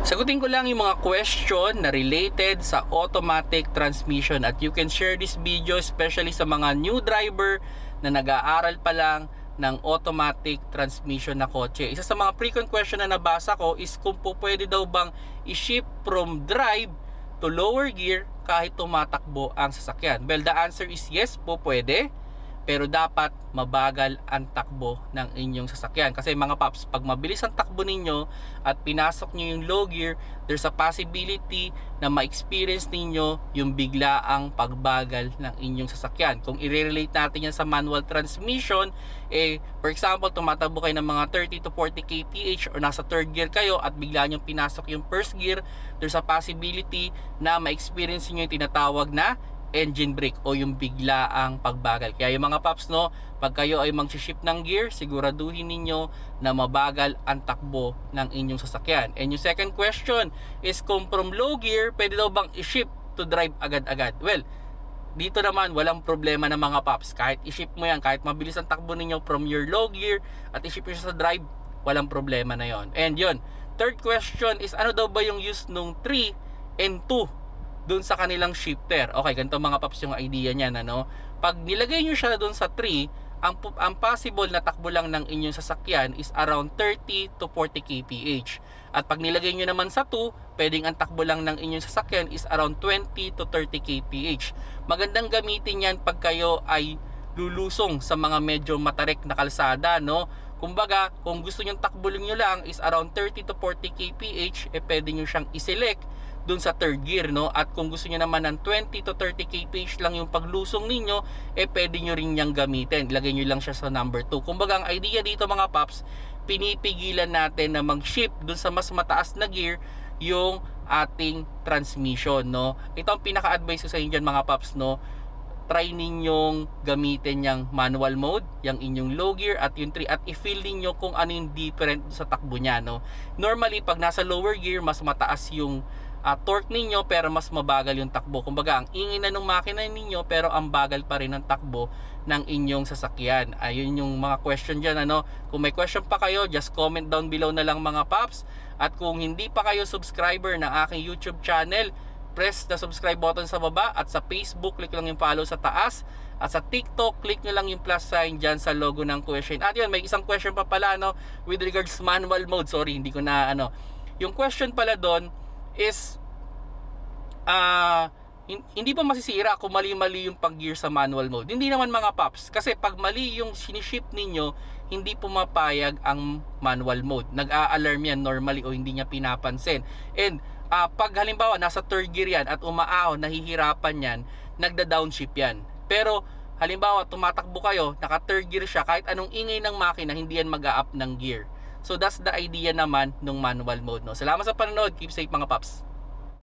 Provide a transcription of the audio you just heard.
Sagutin ko lang yung mga question na related sa automatic transmission, at you can share this video especially sa mga new driver na nag-aaral pa lang ng automatic transmission na kotse. Isa sa mga frequent question na nabasa ko is kung po pwede daw bang i-shift from drive to lower gear kahit tumatakbo ang sasakyan. Well, the answer is yes po, pwede. Pero dapat mabagal ang takbo ng inyong sasakyan. Kasi mga paps, pag mabilis ang takbo ninyo at pinasok nyo yung low gear, there's a possibility na ma-experience ninyo yung biglaang pagbagal ng inyong sasakyan. Kung i-relate natin yan sa manual transmission, for example, tumatakbo kayo ng mga 30 to 40 kph or nasa third gear kayo at bigla nyo pinasok yung first gear, there's a possibility na ma-experience nyo yung tinatawag na engine brake o yung biglaang pagbagal. Kaya yung mga paps, no, pag kayo ay mag-shift ng gear, siguraduhin ninyo na mabagal ang takbo ng inyong sasakyan. And yung second question is kung from low gear, pwede daw bang i-shift to drive agad-agad? Well, dito naman walang problema na mga paps. Kahit i-shift mo yan, kahit mabilis ang takbo ninyo from your low gear at i-shift nyo sa drive, walang problema na yon. And yun, third question is ano daw ba yung use nung 3 and 2 dun sa kanilang shifter? Okay, ganito mga paps yung idea niyan, ano? Pag nilagay nyo siya dun sa 3, ang possible na takbo lang ng inyong sasakyan is around 30 to 40 kph. At pag nilagay nyo naman sa 2, pwedeng ang takbo lang ng inyong sasakyan is around 20 to 30 kph. Magandang gamitin yan pag kayo ay lulusong sa mga medyo matarik na kalsada, no? Kumbaga, kung gusto nyong takbo nyo lang is around 30 to 40 kph, pwede nyo siyang i-select dun sa third gear, no? At kung gusto niyo naman ng 20 to 30 kph lang yung paglusong ninyo, pwede nyo rin niyang gamitin. Ilagay nyo lang siya sa number 2. Kumbaga, ang idea dito mga paps, pinipigilan natin na mag-shift dun sa mas mataas na gear yung ating transmission, no? Ito ang pinaka-advice ko sa inyo dyan mga paps, no? Try ninyong gamitin yung manual mode, yung inyong low gear at yung 3, at i-feel niyo kung ano yung different sa takbo niya, no? Normally, pag nasa lower gear, mas mataas yung torque ninyo pero mas mabagal yung takbo. Kumbaga, ang ingay na ng makina ninyo pero ang bagal pa rin ang takbo ng inyong sasakyan. Ayun yung mga question dyan, ano? Kung may question pa kayo, just comment down below na lang mga paps. At kung hindi pa kayo subscriber ng aking YouTube channel, press the subscribe button sa baba, at sa Facebook, click lang yung follow sa taas, at sa TikTok, click nyo lang yung plus sign dyan sa logo ng question. At yun, may isang question pa pala, no, with regards manual mode. Sorry, hindi ko na ano. Yung question pala doon is hindi pa masisira kung mali-mali yung pag-gear sa manual mode. Hindi naman mga paps, kasi pag mali yung sinishift ninyo, hindi pumapayag ang manual mode. Nag-a-alarm yan normally o hindi niya pinapansin. And pag halimbawa nasa third gear yan at umaahon, nahihirapan yan, nagda-downshift yan. Pero halimbawa tumatakbo kayo, naka third gear siya, kahit anong ingay ng makina, hindi yan mag-a-up ng gear. So that's the idea naman ng manual mode, no? Salamat sa panonood. Keep safe mga paps.